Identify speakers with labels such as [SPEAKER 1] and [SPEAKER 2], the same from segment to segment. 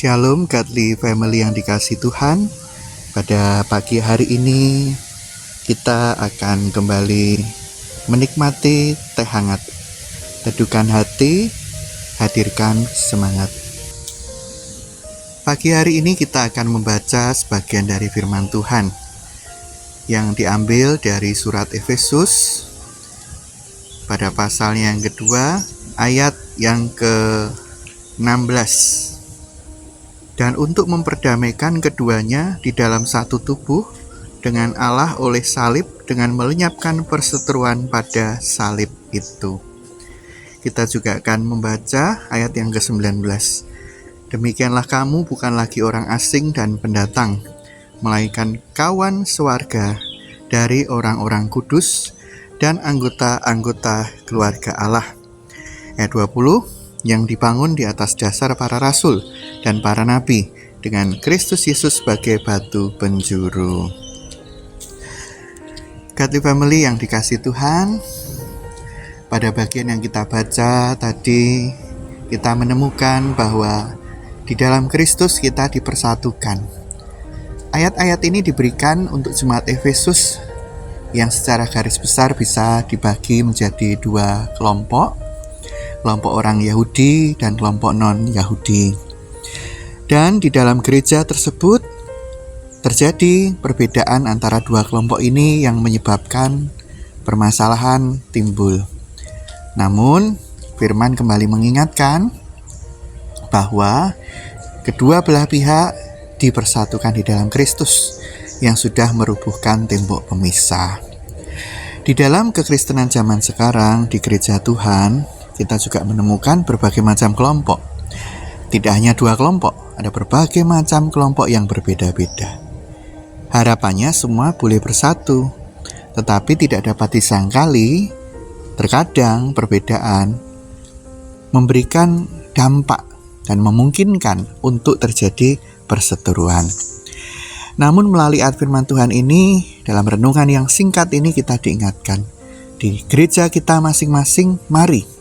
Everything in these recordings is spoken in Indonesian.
[SPEAKER 1] Shalom Godly Family yang dikasihi Tuhan. Pada pagi hari ini kita akan kembali menikmati teh hangat. Teduhkan hati, hadirkan semangat. Pagi hari ini kita akan membaca sebagian dari firman Tuhan yang diambil dari surat Efesus pada pasalnya yang kedua, ayat yang ke-16. Dan untuk memperdamaikan keduanya di dalam satu tubuh dengan Allah oleh salib, dengan melenyapkan perseteruan pada salib itu. Kita juga akan membaca ayat yang ke-19. Demikianlah kamu bukan lagi orang asing dan pendatang, melainkan kawan sewarga dari orang-orang kudus dan anggota-anggota keluarga Allah. Ayat 20, yang dibangun di atas dasar para rasul dan para nabi, dengan Kristus Yesus sebagai batu penjuru. Godly Family yang dikasihi Tuhan, pada bagian yang kita baca tadi, kita menemukan bahwa di dalam Kristus kita dipersatukan. Ayat-ayat ini diberikan untuk jemaat Efesus yang secara garis besar bisa dibagi menjadi dua kelompok orang Yahudi dan kelompok non-Yahudi. Dan di dalam gereja tersebut terjadi perbedaan antara dua kelompok ini yang menyebabkan permasalahan timbul. Namun, firman kembali mengingatkan bahwa kedua belah pihak dipersatukan di dalam Kristus yang sudah merubuhkan tembok pemisah. Di dalam kekristenan zaman sekarang di gereja Tuhan, kita juga menemukan berbagai macam kelompok. Tidak hanya dua kelompok, ada berbagai macam kelompok yang berbeda-beda. Harapannya semua boleh bersatu, tetapi tidak dapat disangkali, terkadang perbedaan memberikan dampak dan memungkinkan untuk terjadi perseteruan. Namun melalui ayat firman Tuhan ini, dalam renungan yang singkat ini kita diingatkan, di gereja kita masing-masing, mari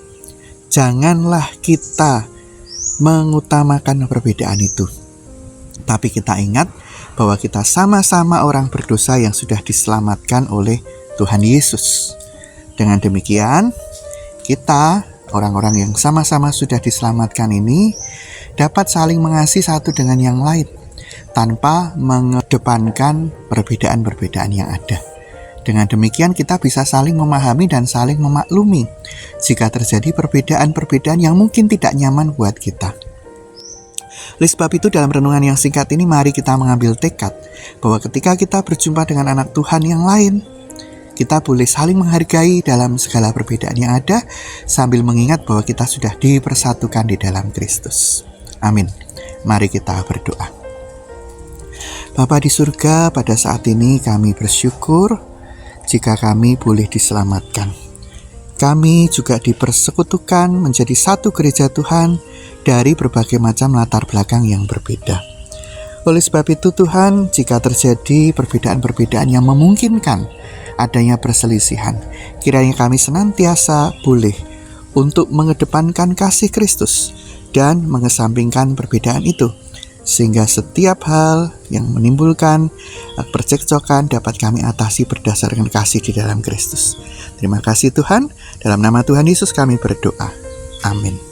[SPEAKER 1] janganlah kita mengutamakan perbedaan itu. Tapi kita ingat bahwa kita sama-sama orang berdosa yang sudah diselamatkan oleh Tuhan Yesus. Dengan demikian, kita orang-orang yang sama-sama sudah diselamatkan ini dapat saling mengasihi satu dengan yang lain tanpa mengedepankan perbedaan-perbedaan yang ada. Dengan demikian kita bisa saling memahami dan saling memaklumi jika terjadi perbedaan-perbedaan yang mungkin tidak nyaman buat kita. Oleh sebab itu dalam renungan yang singkat ini mari kita mengambil tekad bahwa ketika kita berjumpa dengan anak Tuhan yang lain, kita boleh saling menghargai dalam segala perbedaan yang ada sambil mengingat bahwa kita sudah dipersatukan di dalam Kristus. Amin. Mari kita berdoa. Bapa di surga, pada saat ini kami bersyukur jika kami boleh diselamatkan. Kami juga dipersekutukan menjadi satu gereja Tuhan dari berbagai macam latar belakang yang berbeda. Oleh sebab itu Tuhan, jika terjadi perbedaan-perbedaan yang memungkinkan adanya perselisihan, kiranya kami senantiasa boleh untuk mengedepankan kasih Kristus dan mengesampingkan perbedaan itu, sehingga setiap hal yang menimbulkan percekcokan dapat kami atasi berdasarkan kasih di dalam Kristus. Terima kasih Tuhan, dalam nama Tuhan Yesus kami berdoa. Amin.